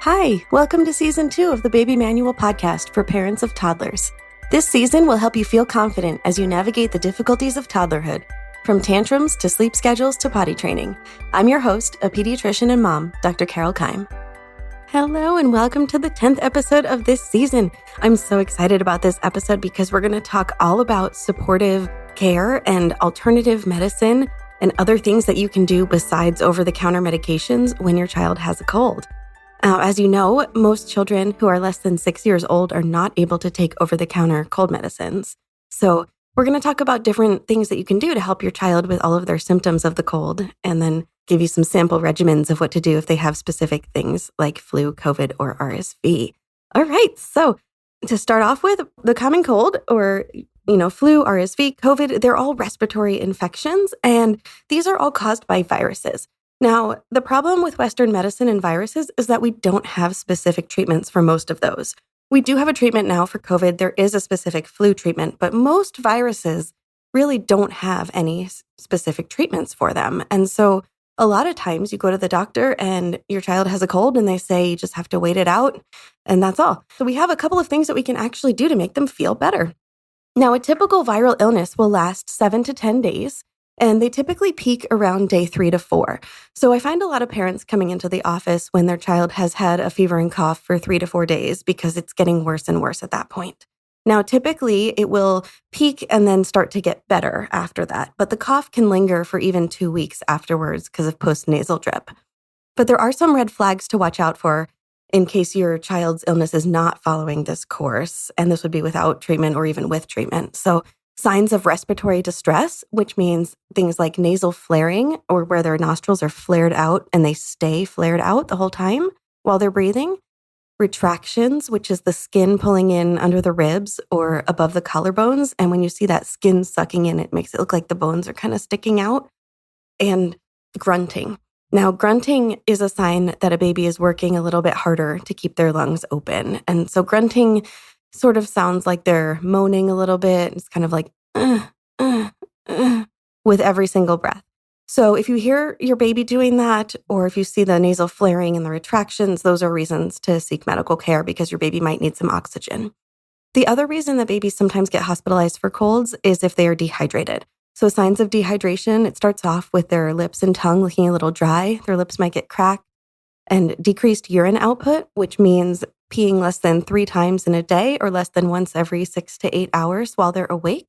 Hi, welcome to Season 2 of the Baby Manual podcast for parents of toddlers. This season will help you feel confident as you navigate the difficulties of toddlerhood, from tantrums to sleep schedules to potty training. I'm your host, a pediatrician and mom, Dr. Carole Keim. Hello and welcome to the 10th episode of this season. I'm so excited about this episode because we're going to talk all about supportive care and alternative medicine and other things that you can do besides over-the-counter medications when your child has a cold. As you know, most children who are less than 6 years old are not able to take over-the-counter cold medicines. So we're going to talk about different things that you can do to help your child with all of their symptoms of the cold, and then give you some sample regimens of what to do if they have specific things like flu, COVID, or RSV. All right, so to start off with, the common cold, or flu, RSV, COVID, they're all respiratory infections, and these are all caused by viruses. Now, the problem with Western medicine and viruses is that we don't have specific treatments for most of those. We do have a treatment now for COVID. There is a specific flu treatment, but most viruses really don't have any specific treatments for them. And so a lot of times you go to the doctor and your child has a cold and they say you just have to wait it out, and that's all. So we have a couple of things that we can actually do to make them feel better. Now, a typical viral illness will last 7 to 10 days. And they typically peak around day 3 to 4. So I find a lot of parents coming into the office when their child has had a fever and cough for 3 to 4 days because it's getting worse and worse at that point. Now, typically it will peak and then start to get better after that, but the cough can linger for even 2 weeks afterwards because of postnasal drip. But there are some red flags to watch out for in case your child's illness is not following this course, and this would be without treatment or even with treatment. So signs of respiratory distress, which means things like nasal flaring, or where their nostrils are flared out and they stay flared out the whole time while they're breathing. Retractions, which is the skin pulling in under the ribs or above the collarbones. And when you see that skin sucking in, it makes it look like the bones are kind of sticking out. And grunting. Now, grunting is a sign that a baby is working a little bit harder to keep their lungs open. And so grunting sort of sounds like they're moaning a little bit. It's kind of like, with every single breath. So if you hear your baby doing that, or if you see the nasal flaring and the retractions, those are reasons to seek medical care because your baby might need some oxygen. The other reason that babies sometimes get hospitalized for colds is if they are dehydrated. So signs of dehydration, it starts off with their lips and tongue looking a little dry. Their lips might get cracked, and decreased urine output, which means peeing less than 3 times in a day or less than once every 6 to 8 hours while they're awake,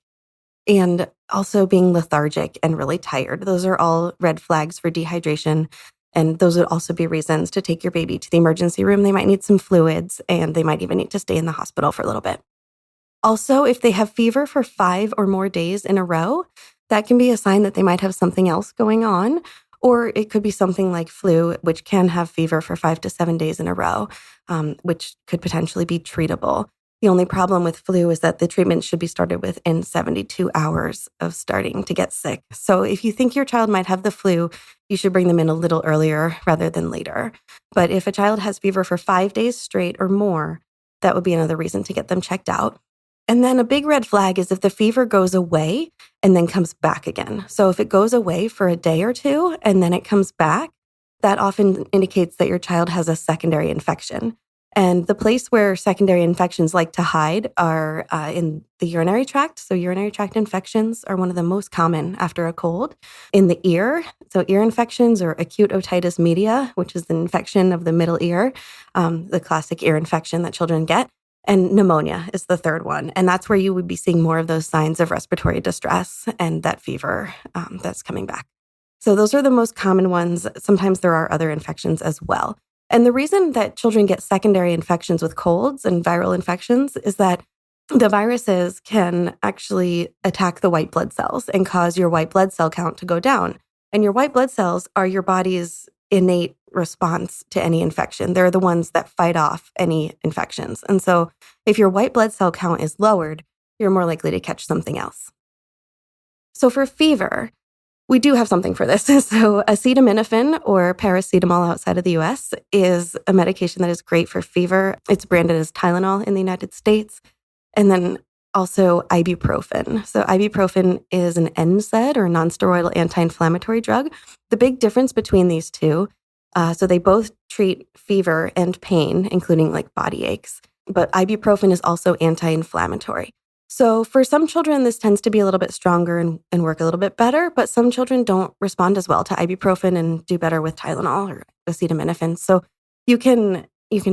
and also being lethargic and really tired. Those are all red flags for dehydration, and those would also be reasons to take your baby to the emergency room. They might need some fluids, and they might even need to stay in the hospital for a little bit. Also, if they have fever for 5 or more days in a row, that can be a sign that they might have something else going on. Or it could be something like flu, which can have fever for 5 to 7 days in a row, which could potentially be treatable. The only problem with flu is that the treatment should be started within 72 hours of starting to get sick. So if you think your child might have the flu, you should bring them in a little earlier rather than later. But if a child has fever for 5 days straight or more, that would be another reason to get them checked out. And then a big red flag is if the fever goes away and then comes back again. So if it goes away for a day or two and then it comes back, that often indicates that your child has a secondary infection. And the place where secondary infections like to hide are in the urinary tract. So urinary tract infections are one of the most common after a cold. In the ear, so ear infections or acute otitis media, which is the infection of the middle ear, the classic ear infection that children get. And pneumonia is the third one. And that's where you would be seeing more of those signs of respiratory distress and that fever that's coming back. So those are the most common ones. Sometimes there are other infections as well. And the reason that children get secondary infections with colds and viral infections is that the viruses can actually attack the white blood cells and cause your white blood cell count to go down. And your white blood cells are your body's innate response to any infection. They're the ones that fight off any infections. And so if your white blood cell count is lowered, you're more likely to catch something else. So for fever, we do have something for this. So acetaminophen, or paracetamol outside of the US, is a medication that is great for fever. It's branded as Tylenol in the United States. And then also ibuprofen. So ibuprofen is an NSAID, or nonsteroidal anti-inflammatory drug. The big difference between these two So they both treat fever and pain, including like body aches. But ibuprofen is also anti-inflammatory. So for some children, this tends to be a little bit stronger and work a little bit better, but some children don't respond as well to ibuprofen and do better with Tylenol or acetaminophen. So you can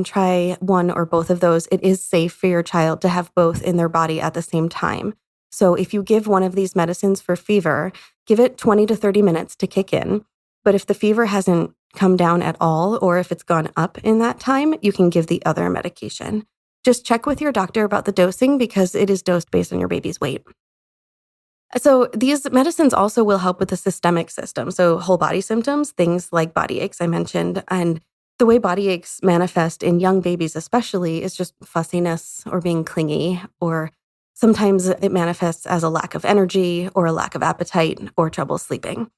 try one or both of those. It is safe for your child to have both in their body at the same time. So if you give one of these medicines for fever, give it 20 to 30 minutes to kick in. But if the fever hasn't come down at all, or if it's gone up in that time, you can give the other medication. Just check with your doctor about the dosing because it is dosed based on your baby's weight. So these medicines also will help with the systemic system. So whole body symptoms, things like body aches I mentioned, and the way body aches manifest in young babies especially is just fussiness or being clingy, or sometimes it manifests as a lack of energy or a lack of appetite or trouble sleeping.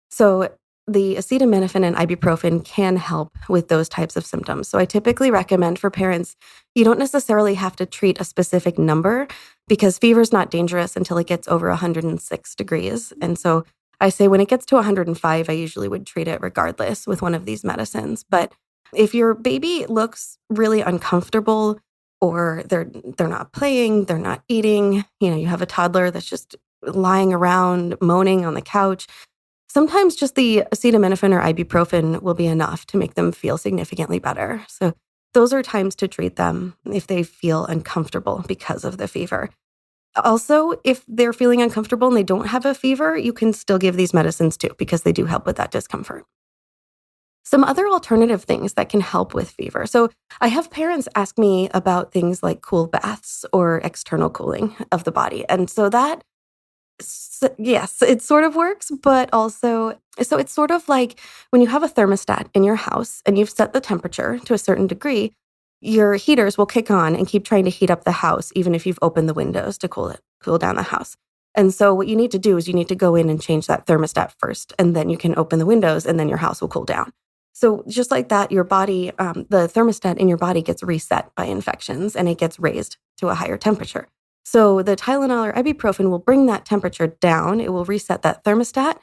So the acetaminophen and ibuprofen can help with those types of symptoms. So I typically recommend for parents, you don't necessarily have to treat a specific number because fever is not dangerous until it gets over 106 degrees. And so I say when it gets to 105, I usually would treat it regardless with one of these medicines. But if your baby looks really uncomfortable or they're not playing, they're not eating, you have a toddler that's just lying around, moaning on the couch, sometimes just the acetaminophen or ibuprofen will be enough to make them feel significantly better. So those are times to treat them if they feel uncomfortable because of the fever. Also, if they're feeling uncomfortable and they don't have a fever, you can still give these medicines too because they do help with that discomfort. Some other alternative things that can help with fever. So I have parents ask me about things like cool baths or external cooling of the body. And so that yes, it sort of works, but also, so it's sort of like when you have a thermostat in your house and you've set the temperature to a certain degree, your heaters will kick on and keep trying to heat up the house, even if you've opened the windows to cool down the house. And so what you need to do is you need to go in and change that thermostat first, and then you can open the windows and then your house will cool down. So just like that, your body, the thermostat in your body gets reset by infections and it gets raised to a higher temperature. So the Tylenol or ibuprofen will bring that temperature down. It will reset that thermostat,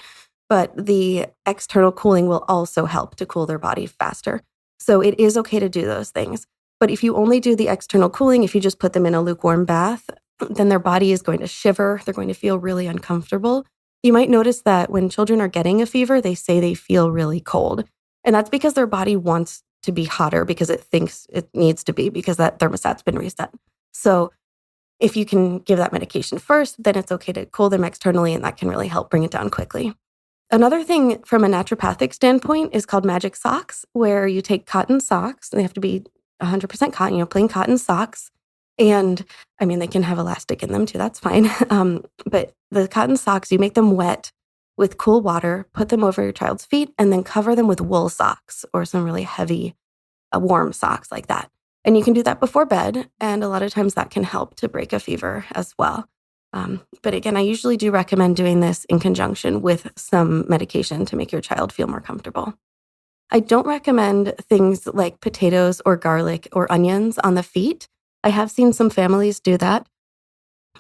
but the external cooling will also help to cool their body faster. So it is okay to do those things. But if you only do the external cooling, if you just put them in a lukewarm bath, then their body is going to shiver. They're going to feel really uncomfortable. You might notice that when children are getting a fever, they say they feel really cold. And that's because their body wants to be hotter because it thinks it needs to be because that thermostat's been reset. So if you can give that medication first, then it's okay to cool them externally, and that can really help bring it down quickly. Another thing from a naturopathic standpoint is called magic socks, where you take cotton socks, and they have to be 100% cotton, plain cotton socks. And I mean, they can have elastic in them too, that's fine. But the cotton socks, you make them wet with cool water, put them over your child's feet, and then cover them with wool socks or some really heavy, warm socks like that. And you can do that before bed, and a lot of times that can help to break a fever as well. But again, I usually do recommend doing this in conjunction with some medication to make your child feel more comfortable. I don't recommend things like potatoes or garlic or onions on the feet. I have seen some families do that.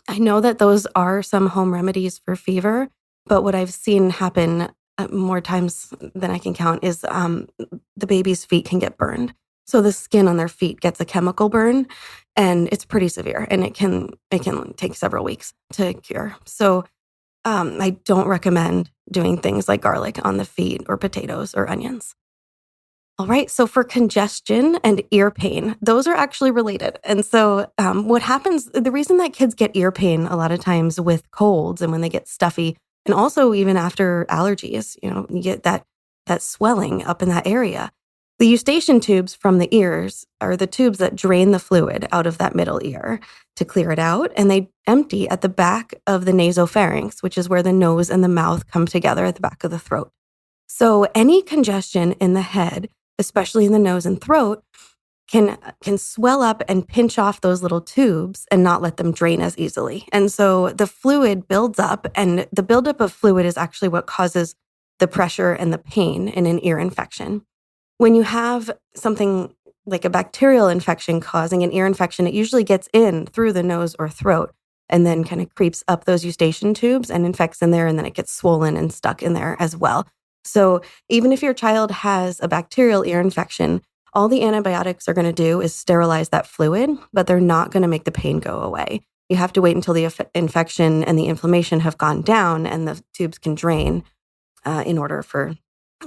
I know that those are some home remedies for fever, but what I've seen happen more times than I can count is the baby's feet can get burned. So the skin on their feet gets a chemical burn, and it's pretty severe, and it can take several weeks to cure. So I don't recommend doing things like garlic on the feet or potatoes or onions. All right, so for congestion and ear pain, those are actually related. And so what happens, the reason that kids get ear pain a lot of times with colds and when they get stuffy, and also even after allergies, you get that swelling up in that area. The eustachian tubes from the ears are the tubes that drain the fluid out of that middle ear to clear it out, and they empty at the back of the nasopharynx, which is where the nose and the mouth come together at the back of the throat. So any congestion in the head, especially in the nose and throat, can swell up and pinch off those little tubes and not let them drain as easily. And so the fluid builds up, and the buildup of fluid is actually what causes the pressure and the pain in an ear infection. When you have something like a bacterial infection causing an ear infection, it usually gets in through the nose or throat and then kind of creeps up those eustachian tubes and infects in there, and then it gets swollen and stuck in there as well. So even if your child has a bacterial ear infection, all the antibiotics are going to do is sterilize that fluid, but they're not going to make the pain go away. You have to wait until the infection and the inflammation have gone down and the tubes can drain in order for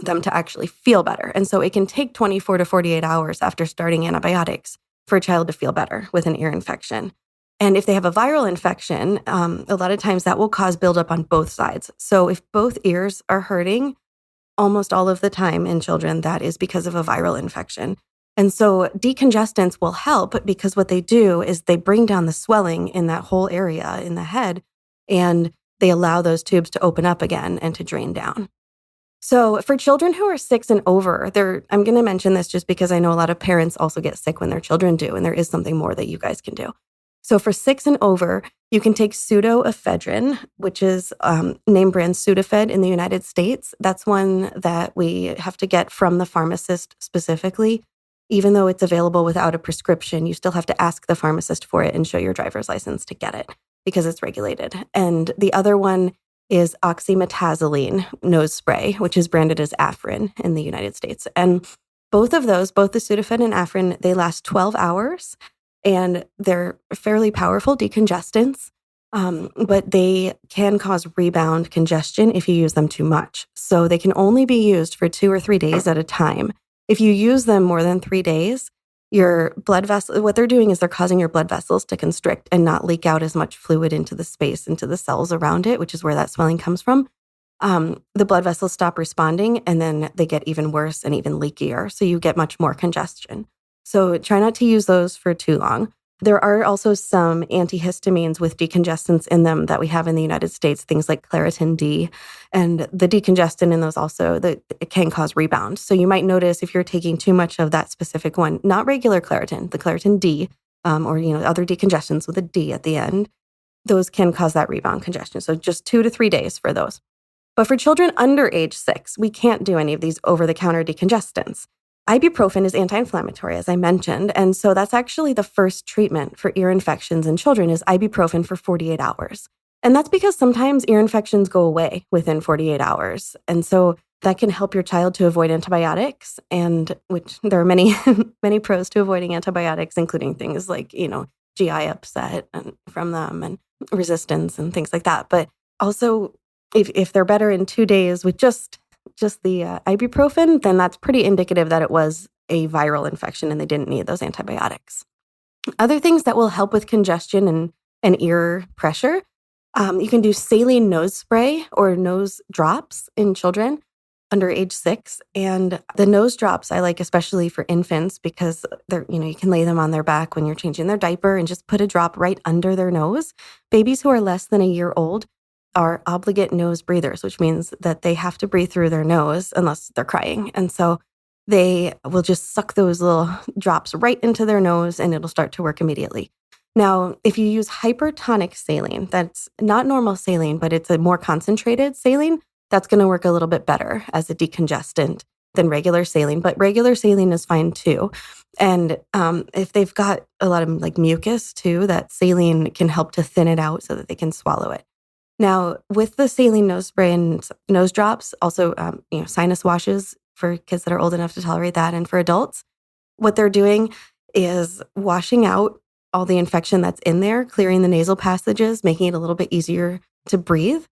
them to actually feel better. And so it can take 24 to 48 hours after starting antibiotics for a child to feel better with an ear infection. And if they have a viral infection, a lot of times that will cause buildup on both sides. So if both ears are hurting, almost all of the time in children, that is because of a viral infection. And so decongestants will help because what they do is they bring down the swelling in that whole area in the head, and they allow those tubes to open up again and to drain down. So for children who are 6 and over, I'm going to mention this just because I know a lot of parents also get sick when their children do, and there is something more that you guys can do. So for 6 and over, you can take pseudoephedrine, which is name brand Sudafed in the United States. That's one that we have to get from the pharmacist specifically. Even though it's available without a prescription, you still have to ask the pharmacist for it and show your driver's license to get it because it's regulated. And the other one is oxymetazoline nose spray, which is branded as Afrin in the United States. And both of those, both the Sudafed and Afrin, they last 12 hours. And they're fairly powerful decongestants, but they can cause rebound congestion if you use them too much. So they can only be used for 2 or 3 days at a time. If you use them more than 3 days, your blood vessel, what they're doing is they're causing your blood vessels to constrict and not leak out as much fluid into the space, into the cells around it, which is where that swelling comes from. The blood vessels stop responding, and then they get even worse and even leakier. So you get much more congestion. So try not to use those for too long. There are also some antihistamines with decongestants in them that we have in the United States, things like Claritin D. And the decongestant in those also, it can cause rebound. So you might notice if you're taking too much of that specific one, not regular Claritin, the Claritin D, or other decongestants with a D at the end, those can cause that rebound congestion. So just 2 to 3 days for those. But for children under age 6, we can't do any of these over-the-counter decongestants. Ibuprofen is anti-inflammatory, as I mentioned, and so that's actually the first treatment for ear infections in children is ibuprofen for 48 hours. And that's because sometimes ear infections go away within 48 hours. And so that can help your child to avoid antibiotics, and which there are many, many pros to avoiding antibiotics, including things like, GI upset and from them and resistance and things like that. But also, if they're better in 2 days with just the ibuprofen, then that's pretty indicative that it was a viral infection and they didn't need those antibiotics. Other things that will help with congestion and ear pressure, you can do saline nose spray or nose drops in children under age 6. And the nose drops I like especially for infants because you can lay them on their back when you're changing their diaper and just put a drop right under their nose. Babies who are less than a year old are obligate nose breathers, which means that they have to breathe through their nose unless they're crying. And so they will just suck those little drops right into their nose and it'll start to work immediately. Now, if you use hypertonic saline, that's not normal saline, but it's a more concentrated saline, that's going to work a little bit better as a decongestant than regular saline. But regular saline is fine too. And if they've got a lot of mucus too, that saline can help to thin it out so that they can swallow it. Now, with the saline nose spray and nose drops, also, sinus washes for kids that are old enough to tolerate that, and for adults, what they're doing is washing out all the infection that's in there, clearing the nasal passages, making it a little bit easier to breathe.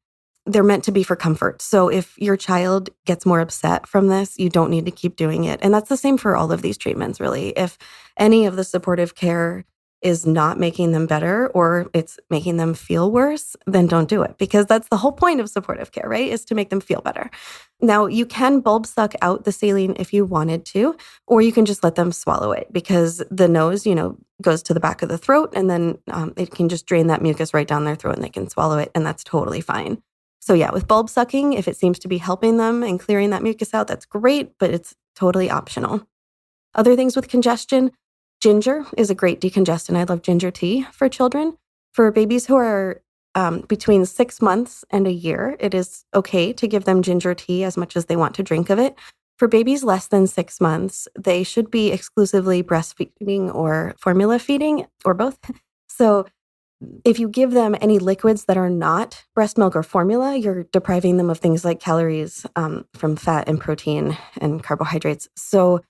They're meant to be for comfort. So if your child gets more upset from this, you don't need to keep doing it. And that's the same for all of these treatments, really. If any of the supportive care is not making them better or it's making them feel worse, then don't do it, because that's the whole point of supportive care, right? Is to make them feel better. Now, you can bulb suck out the saline if you wanted to, or you can just let them swallow it because the nose, goes to the back of the throat and then it can just drain that mucus right down their throat and they can swallow it, and that's totally fine. So yeah, with bulb sucking, if it seems to be helping them and clearing that mucus out, that's great, but it's totally optional. Other things with congestion, ginger is a great decongestant. I love ginger tea for children. For babies who are between 6 months and a year, it is okay to give them ginger tea as much as they want to drink of it. For babies less than 6 months, they should be exclusively breastfeeding or formula feeding or both. So If you give them any liquids that are not breast milk or formula, you're depriving them of things like calories from fat and protein and carbohydrates. So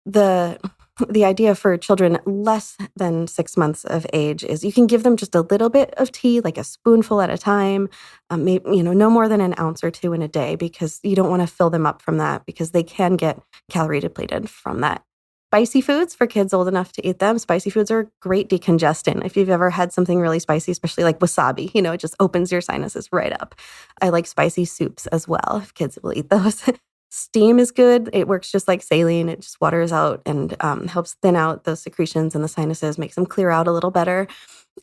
the the idea for children less than 6 months of age is you can give them just a little bit of tea, like a spoonful at a time, maybe, no more than an ounce or two in a day, because you don't want to fill them up from that because they can get calorie depleted from that. Spicy foods for kids old enough to eat them. Spicy foods are great decongestant. If you've ever had something really spicy, especially like wasabi, it just opens your sinuses right up. I like spicy soups as well, if kids will eat those. Steam is good. It works just like saline. It just waters out and helps thin out those secretions in the sinuses, makes them clear out a little better.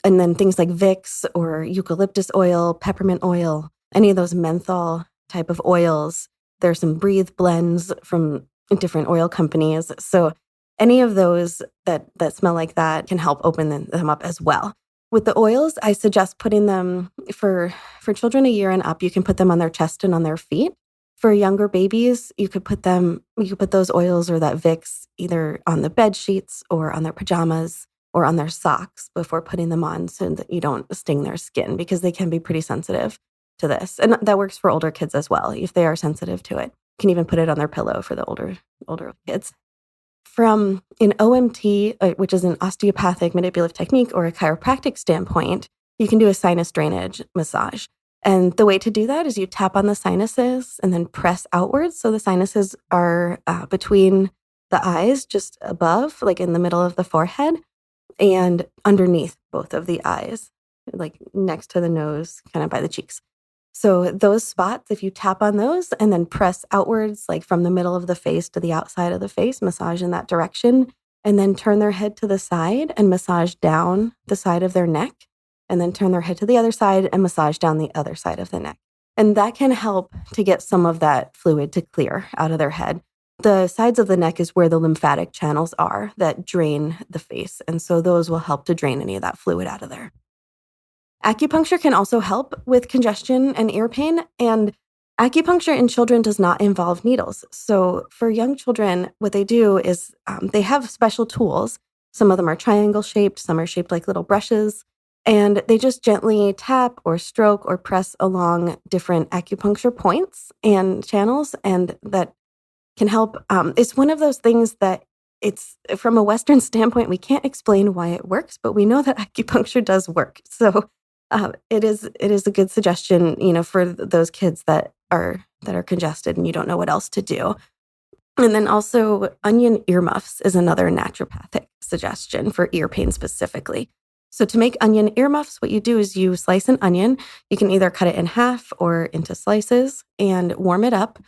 And then things like Vicks or eucalyptus oil, peppermint oil, any of those menthol type of oils. There's some Breathe blends from different oil companies. So any of those that smell like that can help open them up as well. With the oils, I suggest putting them for children a year and up. You can put them on their chest and on their feet. For younger babies, you could put those oils or that Vicks either on the bed sheets or on their pajamas or on their socks before putting them on so that you don't sting their skin, because they can be pretty sensitive to this. And that works for older kids as well, if they are sensitive to it. You can even put it on their pillow for the older kids. From an OMT, which is an osteopathic manipulative technique, or a chiropractic standpoint, you can do a sinus drainage massage. And the way to do that is you tap on the sinuses and then press outwards. So the sinuses are between the eyes, just above, like in the middle of the forehead, and underneath both of the eyes, like next to the nose, kind of by the cheeks. So those spots, if you tap on those and then press outwards, like from the middle of the face to the outside of the face, massage in that direction, and then turn their head to the side and massage down the side of their neck, and then turn their head to the other side and massage down the other side of the neck. And that can help to get some of that fluid to clear out of their head. The sides of the neck is where the lymphatic channels are that drain the face. And so those will help to drain any of that fluid out of there. Acupuncture can also help with congestion and ear pain, and acupuncture in children does not involve needles. So for young children, what they do is they have special tools. Some of them are triangle shaped, some are shaped like little brushes, and they just gently tap or stroke or press along different acupuncture points and channels, and that can help. It's one of those things that it's from a Western standpoint, we can't explain why it works, but we know that acupuncture does work. So it is a good suggestion, for those kids that are congested and you don't know what else to do. And then also onion earmuffs is another naturopathic suggestion for ear pain specifically. So to make onion earmuffs, what you do is you slice an onion. You can either cut it in half or into slices and warm it up.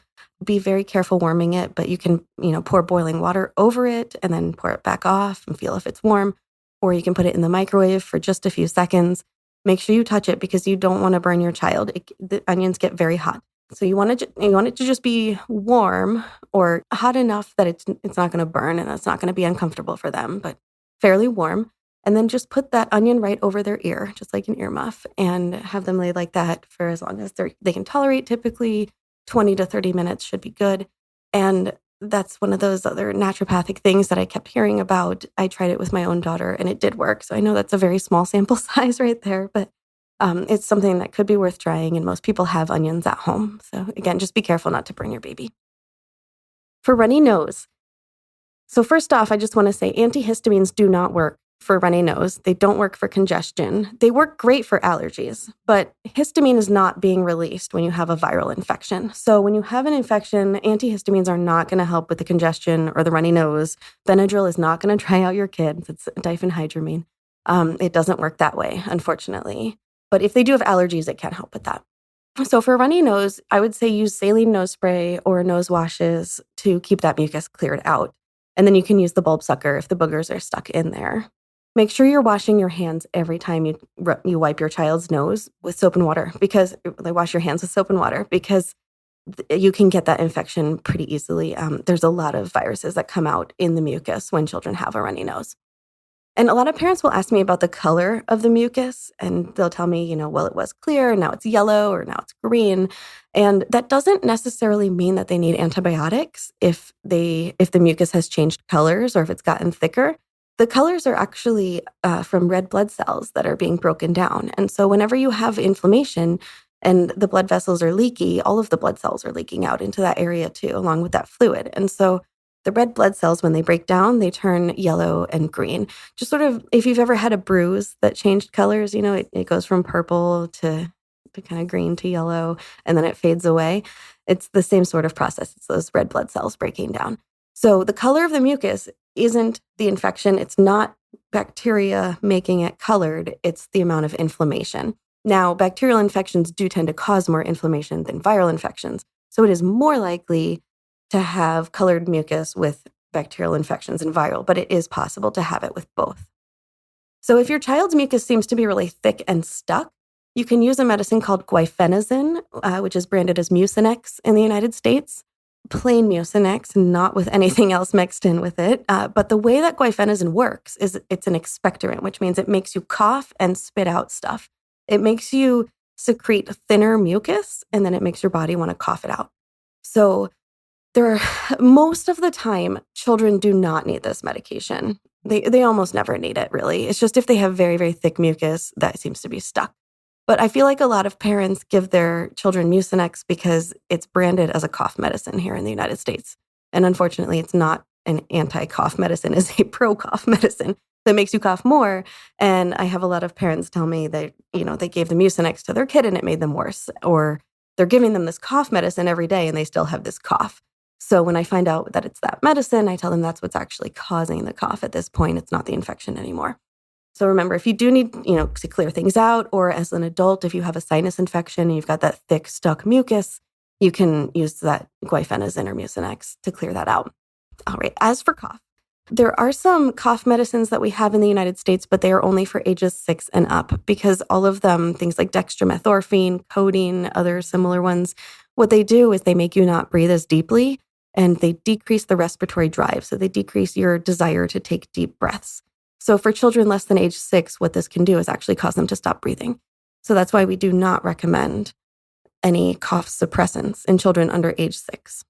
Be very careful warming it, but you can, pour boiling water over it and then pour it back off and feel if it's warm. Or you can put it in the microwave for just a few seconds. Make sure you touch it because you don't want to burn your child. The onions get very hot. So you want it to just be warm or hot enough that it's not going to burn and it's not going to be uncomfortable for them, but fairly warm. And then just put that onion right over their ear, just like an earmuff, and have them lay like that for as long as they can tolerate. Typically 20 to 30 minutes should be good. And that's one of those other naturopathic things that I kept hearing about. I tried it with my own daughter and it did work. So I know that's a very small sample size right there, but it's something that could be worth trying. And most people have onions at home. So again, just be careful not to burn your baby. For runny nose. So first off, I just want to say antihistamines do not work for runny nose. They don't work for congestion. They work great for allergies, but histamine is not being released when you have a viral infection. So when you have an infection, antihistamines are not going to help with the congestion or the runny nose. Benadryl is not going to dry out your kids. It's diphenhydramine. It doesn't work that way, unfortunately. But if they do have allergies, it can help with that. So for runny nose, I would say use saline nose spray or nose washes to keep that mucus cleared out. And then you can use the bulb sucker if the boogers are stuck in there. Make sure you're washing your hands every time you wipe your child's nose with soap and water, because they wash your hands with soap and water, because you can get that infection pretty easily. There's a lot of viruses that come out in the mucus when children have a runny nose. And a lot of parents will ask me about the color of the mucus, and they'll tell me, well, it was clear, now it's yellow, or now it's green. And that doesn't necessarily mean that they need antibiotics if the mucus has changed colors or if it's gotten thicker. The colors are actually from red blood cells that are being broken down. And so whenever you have inflammation and the blood vessels are leaky, all of the blood cells are leaking out into that area too, along with that fluid. And so the red blood cells, when they break down, they turn yellow and green. Just sort of, if you've ever had a bruise that changed colors, it goes from purple to kind of green to yellow, and then it fades away. It's the same sort of process. It's those red blood cells breaking down. So the color of the mucus isn't the infection. It's not bacteria making it colored. It's the amount of inflammation. Now, bacterial infections do tend to cause more inflammation than viral infections. So it is more likely to have colored mucus with bacterial infections and viral, but it is possible to have it with both. So if your child's mucus seems to be really thick and stuck, you can use a medicine called guaifenesin, which is branded as Mucinex in the United States. Plain Mucinex, not with anything else mixed in with it. But the way that guaifenesin works is it's an expectorant, which means it makes you cough and spit out stuff. It makes you secrete thinner mucus, and then it makes your body want to cough it out. So most of the time, children do not need this medication. They almost never need it, really. It's just if they have very, very thick mucus that seems to be stuck. But I feel like a lot of parents give their children Mucinex because it's branded as a cough medicine here in the United States. And unfortunately, it's not an anti-cough medicine. It's a pro-cough medicine that makes you cough more. And I have a lot of parents tell me that, they gave the Mucinex to their kid and it made them worse. Or they're giving them this cough medicine every day and they still have this cough. So when I find out that it's that medicine, I tell them that's what's actually causing the cough at this point. It's not the infection anymore. So remember, if you do need, to clear things out, or as an adult, if you have a sinus infection and you've got that thick, stuck mucus, you can use that guaifenesin or Mucinex to clear that out. All right, as for cough, there are some cough medicines that we have in the United States, but they are only for ages 6 and up because all of them, things like dextromethorphan, codeine, other similar ones, what they do is they make you not breathe as deeply and they decrease the respiratory drive. So they decrease your desire to take deep breaths. So for children less than age 6, what this can do is actually cause them to stop breathing. So that's why we do not recommend any cough suppressants in children under age 6.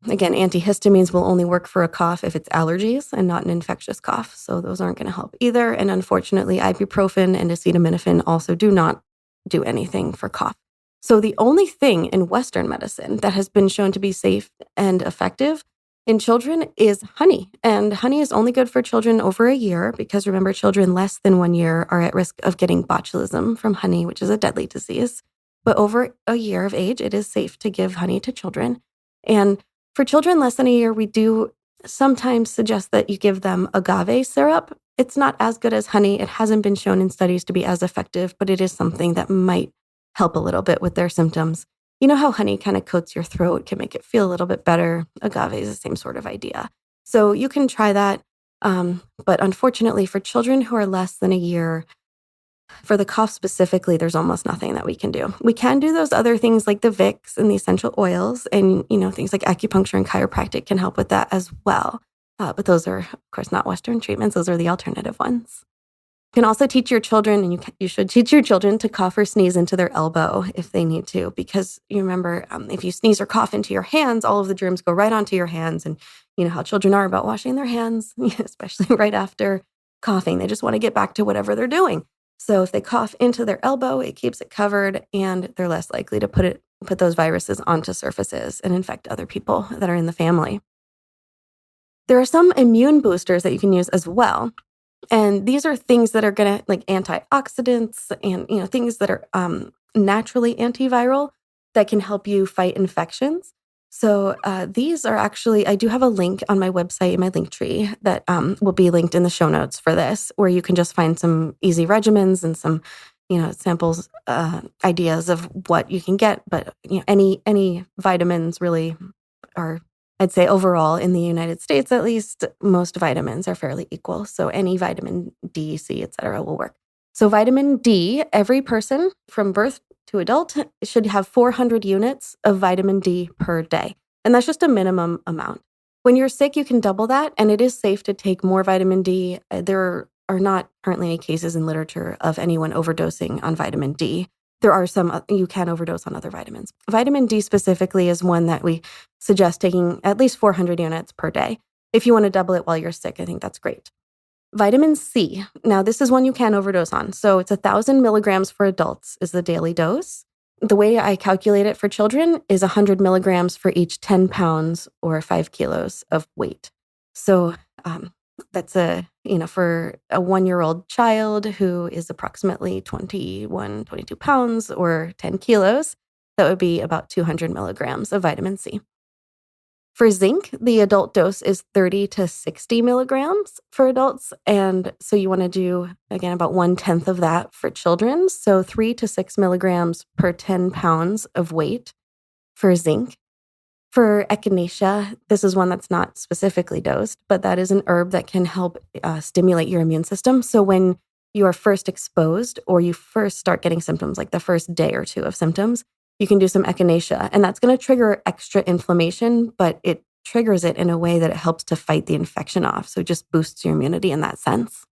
Again, antihistamines will only work for a cough if it's allergies and not an infectious cough. So those aren't going to help either. And unfortunately, ibuprofen and acetaminophen also do not do anything for cough. So the only thing in Western medicine that has been shown to be safe and effective in children is honey. And honey is only good for children over a year because remember, children less than 1 year are at risk of getting botulism from honey, which is a deadly disease. But over a year of age, it is safe to give honey to children. And for children less than a year, we do sometimes suggest that you give them agave syrup. It's not as good as honey. It hasn't been shown in studies to be as effective, but it is something that might help a little bit with their symptoms. You know how honey kind of coats your throat, can make it feel a little bit better. Agave is the same sort of idea. So you can try that. But unfortunately, for children who are less than a year, for the cough specifically, there's almost nothing that we can do. We can do those other things like the Vicks and the essential oils and, things like acupuncture and chiropractic can help with that as well. But those are, of course, not Western treatments. Those are the alternative ones. You can also teach your children, and you should teach your children to cough or sneeze into their elbow if they need to, because you remember, if you sneeze or cough into your hands, all of the germs go right onto your hands. And you know how children are about washing their hands, especially right after coughing. They just want to get back to whatever they're doing. So if they cough into their elbow, it keeps it covered, and they're less likely to put those viruses onto surfaces and infect other people that are in the family. There are some immune boosters that you can use as well. And these are things that are going to, like antioxidants and, things that are naturally antiviral that can help you fight infections. So these are actually, I do have a link on my website, in my link tree, that will be linked in the show notes for this, where you can just find some easy regimens and some, samples, ideas of what you can get. But any vitamins really are, I'd say overall in the United States, at least, most vitamins are fairly equal. So any vitamin D, C, et cetera, will work. So vitamin D, every person from birth to adult should have 400 units of vitamin D per day. And that's just a minimum amount. When you're sick, you can double that, and it is safe to take more vitamin D. There are not currently any cases in literature of anyone overdosing on vitamin D. There are some, you can overdose on other vitamins. Vitamin D specifically is one that we suggest taking at least 400 units per day. If you want to double it while you're sick, I think that's great. Vitamin C. Now, this is one you can overdose on. So it's 1,000 milligrams for adults is the daily dose. The way I calculate it for children is 100 milligrams for each 10 pounds or 5 kilos of weight. So that's for a 1-year-old child who is approximately 21, 22 pounds or 10 kilos, that would be about 200 milligrams of vitamin C. For zinc, the adult dose is 30 to 60 milligrams for adults. And so you want to do, again, about 1/10 of that for children. So 3 to 6 milligrams per 10 pounds of weight for zinc. For echinacea, this is one that's not specifically dosed, but that is an herb that can help stimulate your immune system. So when you are first exposed or you first start getting symptoms, like the first day or two of symptoms, you can do some echinacea, and that's going to trigger extra inflammation, but it triggers it in a way that it helps to fight the infection off. So it just boosts your immunity in that sense.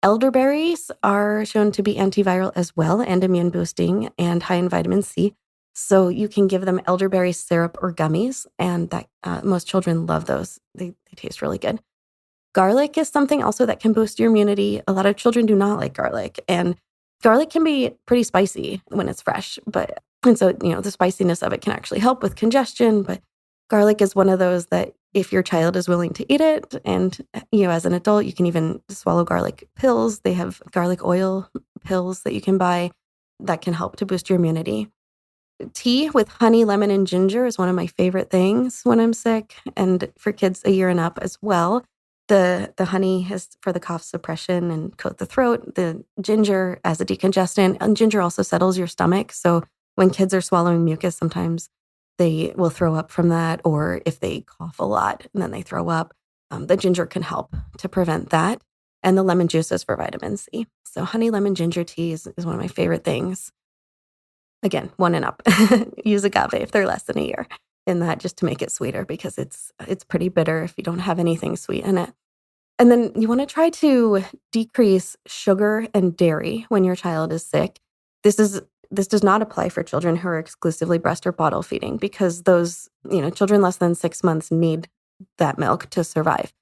Elderberries are shown to be antiviral as well and immune boosting and high in vitamin C. So you can give them elderberry syrup or gummies, and that most children love those. They taste really good. Garlic is something also that can boost your immunity. A lot of children do not like garlic, and garlic can be pretty spicy when it's fresh, and so, the spiciness of it can actually help with congestion, but garlic is one of those that if your child is willing to eat it, and, as an adult, you can even swallow garlic pills. They have garlic oil pills that you can buy that can help to boost your immunity. Tea with honey, lemon, and ginger is one of my favorite things when I'm sick, and for kids a year and up as well. The honey is for the cough suppression and coat the throat. The ginger as a decongestant, and ginger also settles your stomach. So when kids are swallowing mucus, sometimes they will throw up from that, or if they cough a lot and then they throw up, the ginger can help to prevent that. And the lemon juice is for vitamin C. So honey, lemon, ginger tea is one of my favorite things. Again, 1 and up. Use agave if they're less than a year in that, just to make it sweeter, because it's pretty bitter if you don't have anything sweet in it. And then you want to try to decrease sugar and dairy when your child is sick. This does not apply for children who are exclusively breast or bottle feeding, because those, children less than 6 months need that milk to survive.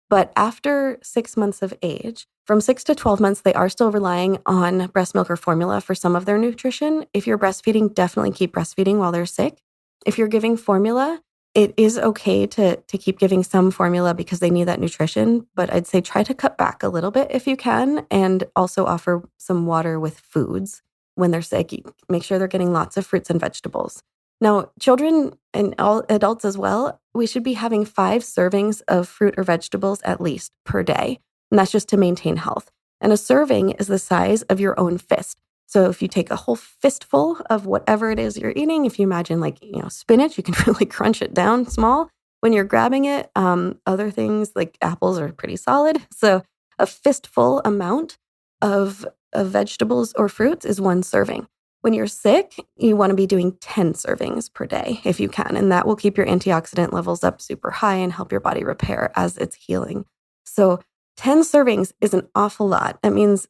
But after 6 months of age, from 6 to 12 months, they are still relying on breast milk or formula for some of their nutrition. If you're breastfeeding, definitely keep breastfeeding while they're sick. If you're giving formula, it is okay to keep giving some formula because they need that nutrition, but I'd say try to cut back a little bit if you can, and also offer some water with foods when they're sick. Make sure they're getting lots of fruits and vegetables. Now, children and all adults as well, we should be having 5 servings of fruit or vegetables at least per day, and that's just to maintain health. And a serving is the size of your own fist. So if you take a whole fistful of whatever it is you're eating, if you imagine spinach, you can really crunch it down small when you're grabbing it. Other things like apples are pretty solid. So a fistful amount of vegetables or fruits is 1 serving. When you're sick, you want to be doing 10 servings per day if you can, and that will keep your antioxidant levels up super high and help your body repair as it's healing. So 10 servings is an awful lot. That means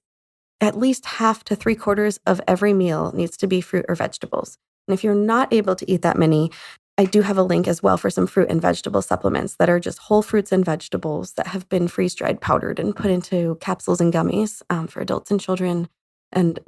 at least half to 3/4 of every meal needs to be fruit or vegetables. And if you're not able to eat that many, I do have a link as well for some fruit and vegetable supplements that are just whole fruits and vegetables that have been freeze-dried, powdered, and put into capsules and gummies for adults and children. And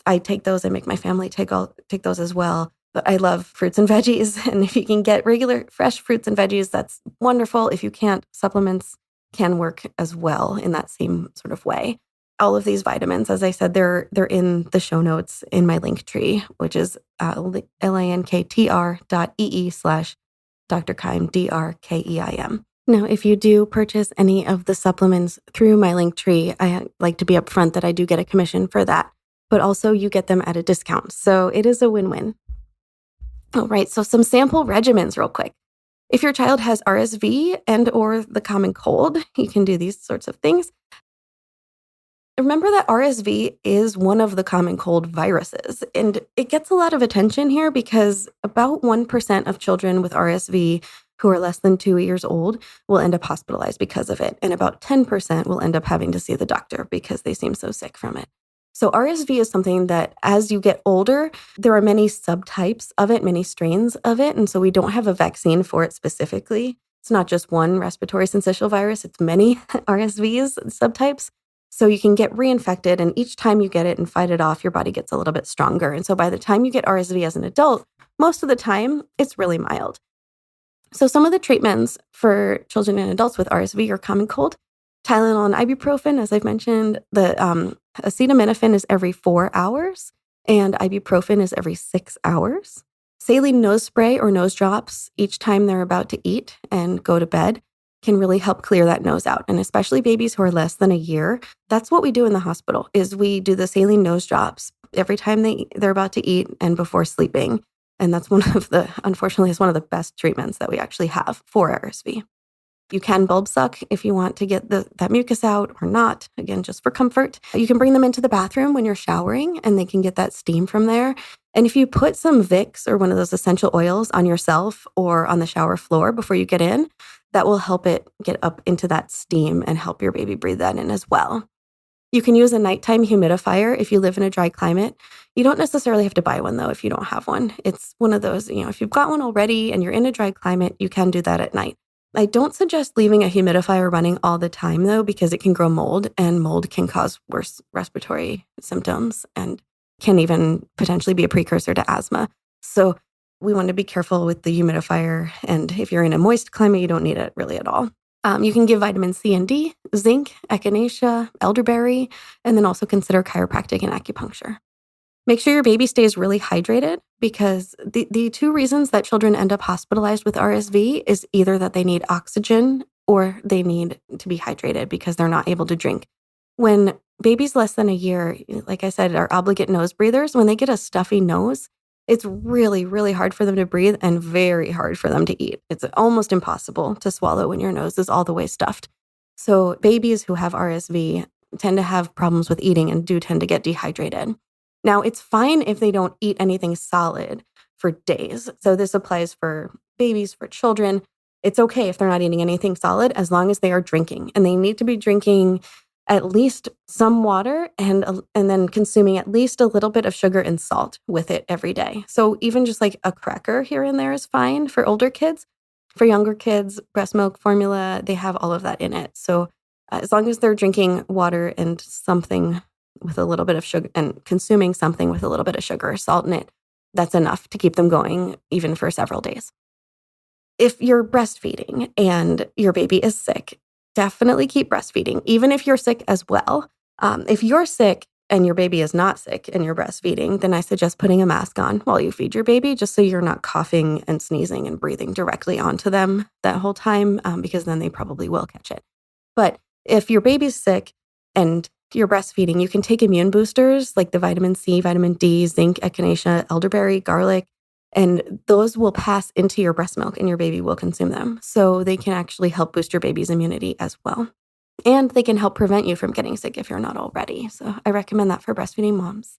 I take those. I make my family take those as well. But I love fruits and veggies. And if you can get regular fresh fruits and veggies, that's wonderful. If you can't, supplements can work as well in that same sort of way. All of these vitamins, as I said, they're in the show notes in my link tree, which is linktr.ee/Dr. Keim, DRKEIM. Now, if you do purchase any of the supplements through my link tree, I like to be upfront that I do get a commission for that, but also you get them at a discount. So it is a win-win. All right, so some sample regimens real quick. If your child has RSV and or the common cold, you can do these sorts of things. Remember that RSV is one of the common cold viruses, and it gets a lot of attention here because about 1% of children with RSV who are less than 2 years old will end up hospitalized because of it, and about 10% will end up having to see the doctor because they seem so sick from it. So RSV is something that as you get older, there are many subtypes of it, many strains of it, and so we don't have a vaccine for it specifically. It's not just one respiratory syncytial virus, it's many RSVs, subtypes. So you can get reinfected, and each time you get it and fight it off, your body gets a little bit stronger. And so by the time you get RSV as an adult, most of the time, it's really mild. So some of the treatments for children and adults with RSV are common cold, Tylenol and ibuprofen. As I've mentioned, the acetaminophen is every 4 hours, and ibuprofen is every 6 hours. Saline nose spray or nose drops each time they're about to eat and go to bed can really help clear that nose out. And especially babies who are less than a year, that's what we do in the hospital, is we do the saline nose drops every time they're about to eat and before sleeping. And that's unfortunately, is one of the best treatments that we actually have for RSV. You can bulb suck if you want to get that mucus out or not, again, just for comfort. You can bring them into the bathroom when you're showering and they can get that steam from there. And if you put some Vicks or one of those essential oils on yourself or on the shower floor before you get in, that will help it get up into that steam and help your baby breathe that in as well. You can use a nighttime humidifier if you live in a dry climate. You don't necessarily have to buy one, though, if you don't have one. It's one of those, if you've got one already and you're in a dry climate, you can do that at night. I don't suggest leaving a humidifier running all the time, though, because it can grow mold, and mold can cause worse respiratory symptoms and can even potentially be a precursor to asthma. So we want to be careful with the humidifier. And if you're in a moist climate, you don't need it really at all. You can give vitamin C and D, zinc, echinacea, elderberry, and then also consider chiropractic and acupuncture. Make sure your baby stays really hydrated, because the two reasons that children end up hospitalized with RSV is either that they need oxygen or they need to be hydrated because they're not able to drink. When babies less than a year, like I said, are obligate nose breathers, when they get a stuffy nose, it's really, really hard for them to breathe and very hard for them to eat. It's almost impossible to swallow when your nose is all the way stuffed. So babies who have RSV tend to have problems with eating and do tend to get dehydrated. Now, it's fine if they don't eat anything solid for days. So this applies for babies, for children. It's okay if they're not eating anything solid as long as they are drinking. And they need to be drinking at least some water and then consuming at least a little bit of sugar and salt with it every day. So even just like a cracker here and there is fine for older kids. For younger kids, breast milk, formula, they have all of that in it. So as long as they're drinking water and something with a little bit of sugar and consuming something with a little bit of sugar or salt in it, that's enough to keep them going even for several days. If you're breastfeeding and your baby is sick, definitely keep breastfeeding, even if you're sick as well. If you're sick and your baby is not sick and you're breastfeeding, then I suggest putting a mask on while you feed your baby, just so you're not coughing and sneezing and breathing directly onto them that whole time, because then they probably will catch it. But if your baby's sick and you're breastfeeding, you can take immune boosters like the vitamin C, vitamin D, zinc, echinacea, elderberry, garlic, and those will pass into your breast milk and your baby will consume them. So they can actually help boost your baby's immunity as well. And they can help prevent you from getting sick if you're not already. So I recommend that for breastfeeding moms.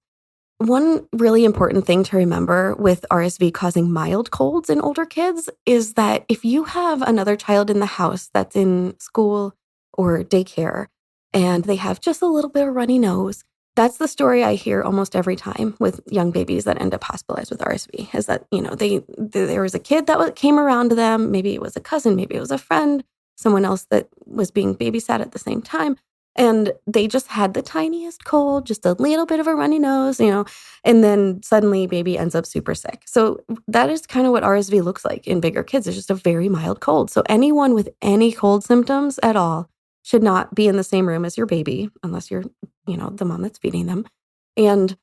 One really important thing to remember with RSV causing mild colds in older kids is that if you have another child in the house that's in school or daycare and they have just a little bit of runny nose, that's the story I hear almost every time with young babies that end up hospitalized with RSV, is that, there was a kid that came around to them. Maybe it was a cousin, maybe it was a friend, someone else that was being babysat at the same time. And they just had the tiniest cold, just a little bit of a runny nose, and then suddenly baby ends up super sick. So that is kind of what RSV looks like in bigger kids. It's just a very mild cold. So anyone with any cold symptoms at all should not be in the same room as your baby, unless you're, the mom that's feeding them. And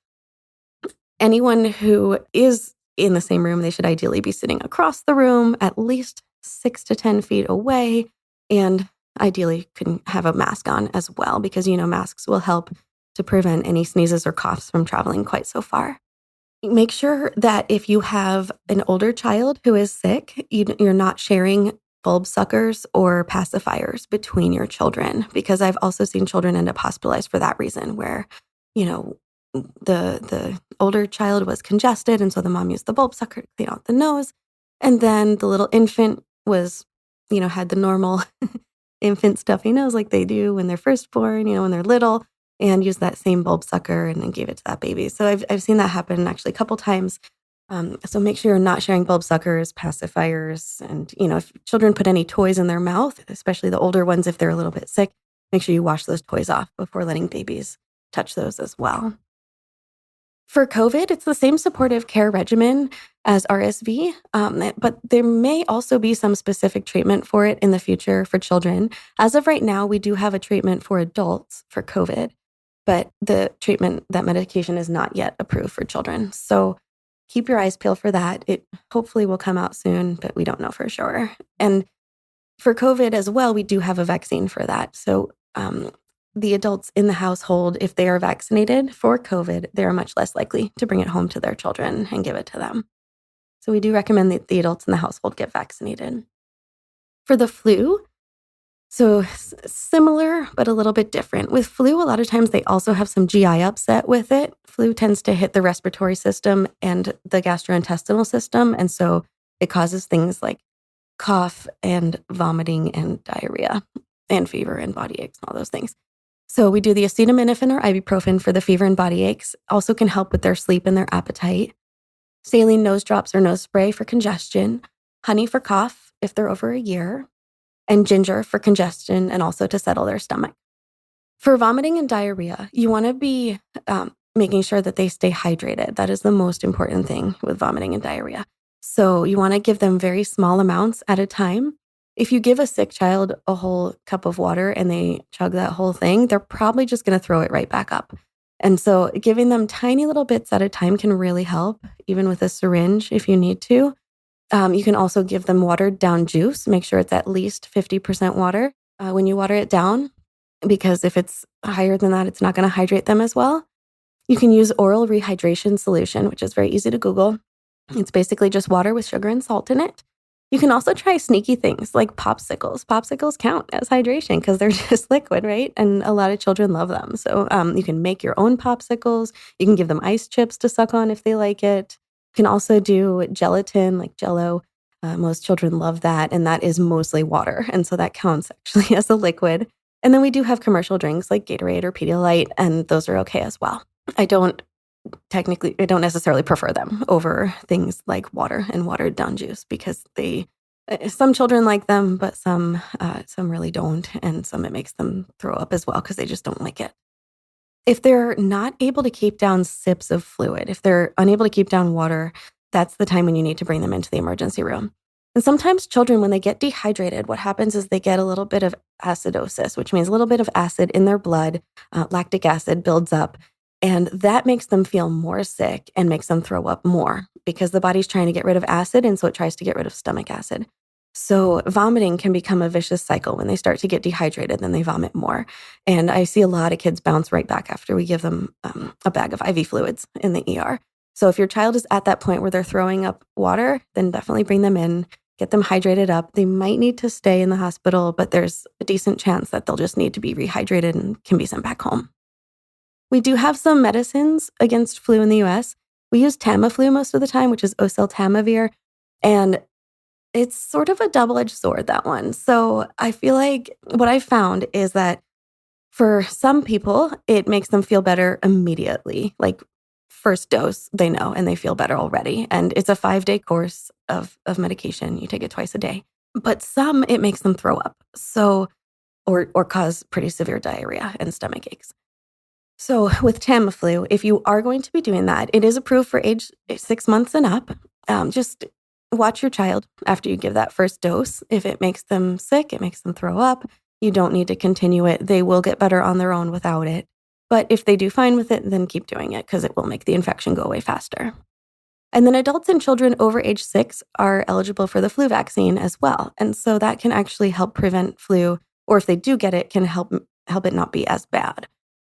anyone who is in the same room, they should ideally be sitting across the room, at least 6 to 10 feet away, and ideally could have a mask on as well, because, masks will help to prevent any sneezes or coughs from traveling quite so far. Make sure that if you have an older child who is sick, you're not sharing bulb suckers or pacifiers between your children, because I've also seen children end up hospitalized for that reason, where, the older child was congested, and so the mom used the bulb sucker to clean out the nose, and then the little infant was, had the normal infant stuffy nose like they do when they're first born, when they're little, and used that same bulb sucker and then gave it to that baby. So I've seen that happen actually a couple times. So make sure you're not sharing bulb suckers, pacifiers, and if children put any toys in their mouth, especially the older ones, if they're a little bit sick, make sure you wash those toys off before letting babies touch those as well. For COVID, it's the same supportive care regimen as RSV, but there may also be some specific treatment for it in the future for children. As of right now, we do have a treatment for adults for COVID, but that medication is not yet approved for children. So keep your eyes peeled for that. It hopefully will come out soon, but we don't know for sure. And for COVID as well, we do have a vaccine for that. So the adults in the household, if they are vaccinated for COVID, they are much less likely to bring it home to their children and give it to them. So we do recommend that the adults in the household get vaccinated. For the flu, so similar, but a little bit different. With flu, a lot of times they also have some GI upset with it. Flu tends to hit the respiratory system and the gastrointestinal system. And so it causes things like cough and vomiting and diarrhea and fever and body aches and all those things. So we do the acetaminophen or ibuprofen for the fever and body aches. Also can help with their sleep and their appetite. Saline nose drops or nose spray for congestion. Honey for cough if they're over a year. And ginger for congestion and also to settle their stomach. For vomiting and diarrhea, you want to be making sure that they stay hydrated. That is the most important thing with vomiting and diarrhea. So you want to give them very small amounts at a time. If you give a sick child a whole cup of water and they chug that whole thing, they're probably just going to throw it right back up. And so giving them tiny little bits at a time can really help, even with a syringe if you need to. You can also give them watered down juice. Make sure it's at least 50% water when you water it down, because if it's higher than that, it's not going to hydrate them as well. You can use oral rehydration solution, which is very easy to Google. It's basically just water with sugar and salt in it. You can also try sneaky things like popsicles. Popsicles count as hydration because they're just liquid, right? And a lot of children love them. So you can make your own popsicles. You can give them ice chips to suck on if they like it. You can also do gelatin, like Jell-O. Most children love that, and that is mostly water. And so that counts actually as a liquid. And then we do have commercial drinks like Gatorade or Pedialyte, and those are okay as well. I don't necessarily prefer them over things like water and watered down juice because some children like them, but some really don't. And some it makes them throw up as well because they just don't like it. If they're not able to keep down sips of fluid, if they're unable to keep down water, that's the time when you need to bring them into the emergency room. And sometimes children, when they get dehydrated, what happens is they get a little bit of acidosis, which means a little bit of acid in their blood. Lactic acid builds up. And that makes them feel more sick and makes them throw up more because the body's trying to get rid of acid, and so it tries to get rid of stomach acid. So vomiting can become a vicious cycle. When they start to get dehydrated, then they vomit more. And I see a lot of kids bounce right back after we give them a bag of IV fluids in the ER. So if your child is at that point where they're throwing up water, then definitely bring them in, get them hydrated up. They might need to stay in the hospital, but there's a decent chance that they'll just need to be rehydrated and can be sent back home. We do have some medicines against flu in the US. We use Tamiflu most of the time, which is oseltamivir, and it's sort of a double-edged sword, that one. So I feel like what I found is that for some people, it makes them feel better immediately. Like first dose, they know, and they feel better already. And it's a 5-day course of medication. You take it twice a day. But some, it makes them throw up, or cause pretty severe diarrhea and stomach aches. So with Tamiflu, if you are going to be doing that, it is approved for age 6 months and up. Just watch your child after you give that first dose. If it makes them sick, it makes them throw up, you don't need to continue it. They will get better on their own without it. But if they do fine with it, then keep doing it because it will make the infection go away faster. And then adults and children over age 6 are eligible for the flu vaccine as well. And so that can actually help prevent flu, or if they do get it, can help it not be as bad.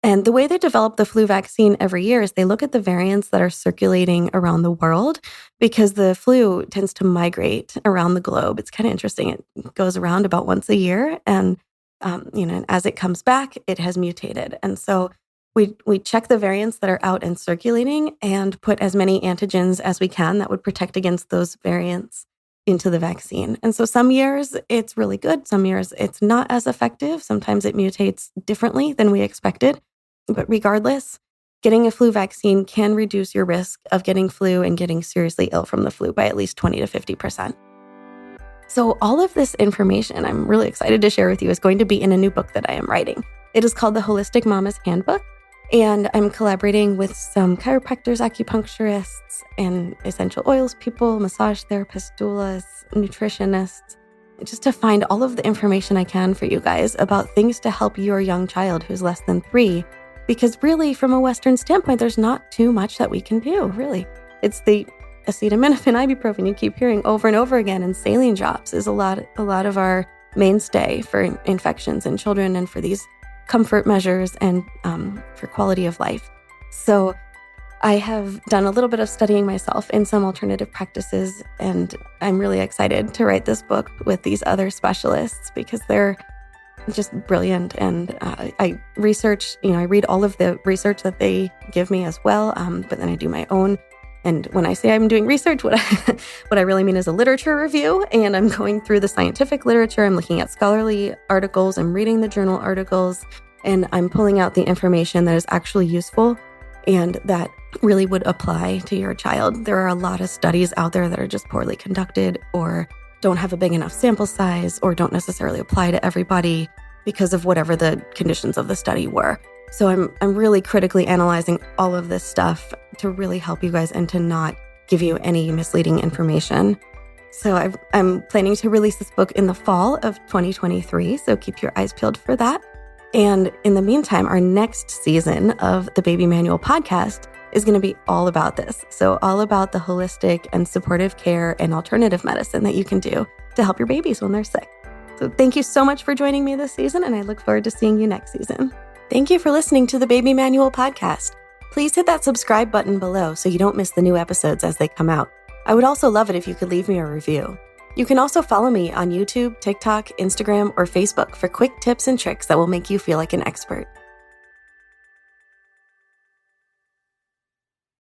And the way they develop the flu vaccine every year is they look at the variants that are circulating around the world because the flu tends to migrate around the globe. It's kind of interesting. It goes around about once a year. And, as it comes back, it has mutated. And so we check the variants that are out and circulating and put as many antigens as we can that would protect against those variants into the vaccine. And so some years it's really good. Some years it's not as effective. Sometimes it mutates differently than we expected. But regardless, getting a flu vaccine can reduce your risk of getting flu and getting seriously ill from the flu by at least 20 to 50%. So all of this information I'm really excited to share with you is going to be in a new book that I am writing. It is called The Holistic Mama's Handbook, and I'm collaborating with some chiropractors, acupuncturists, and essential oils people, massage therapists, doulas, nutritionists, just to find all of the information I can for you guys about things to help your young child who's less than 3. Because really, from a Western standpoint, there's not too much that we can do, really. It's the acetaminophen, ibuprofen you keep hearing over and over again, and saline drops is a lot of our mainstay for infections in children and for these comfort measures and for quality of life. So I have done a little bit of studying myself in some alternative practices, and I'm really excited to write this book with these other specialists because they're just brilliant. And I research, I read all of the research that they give me as well, but then I do my own. And when I say I'm doing research, what I really mean is a literature review. And I'm going through the scientific literature. I'm looking at scholarly articles. I'm reading the journal articles. And I'm pulling out the information that is actually useful and that really would apply to your child. There are a lot of studies out there that are just poorly conducted or don't have a big enough sample size or don't necessarily apply to everybody because of whatever the conditions of the study were. So I'm really critically analyzing all of this stuff to really help you guys and to not give you any misleading information. So I'm planning to release this book in the fall of 2023, so keep your eyes peeled for that. And in the meantime, our next season of the Baby Manual podcast is going to be all about this. So all about the holistic and supportive care and alternative medicine that you can do to help your babies when they're sick. So thank you so much for joining me this season, and I look forward to seeing you next season. Thank you for listening to the Baby Manual podcast. Please hit that subscribe button below so you don't miss the new episodes as they come out. I would also love it if you could leave me a review. You can also follow me on YouTube, TikTok, Instagram, or Facebook for quick tips and tricks that will make you feel like an expert.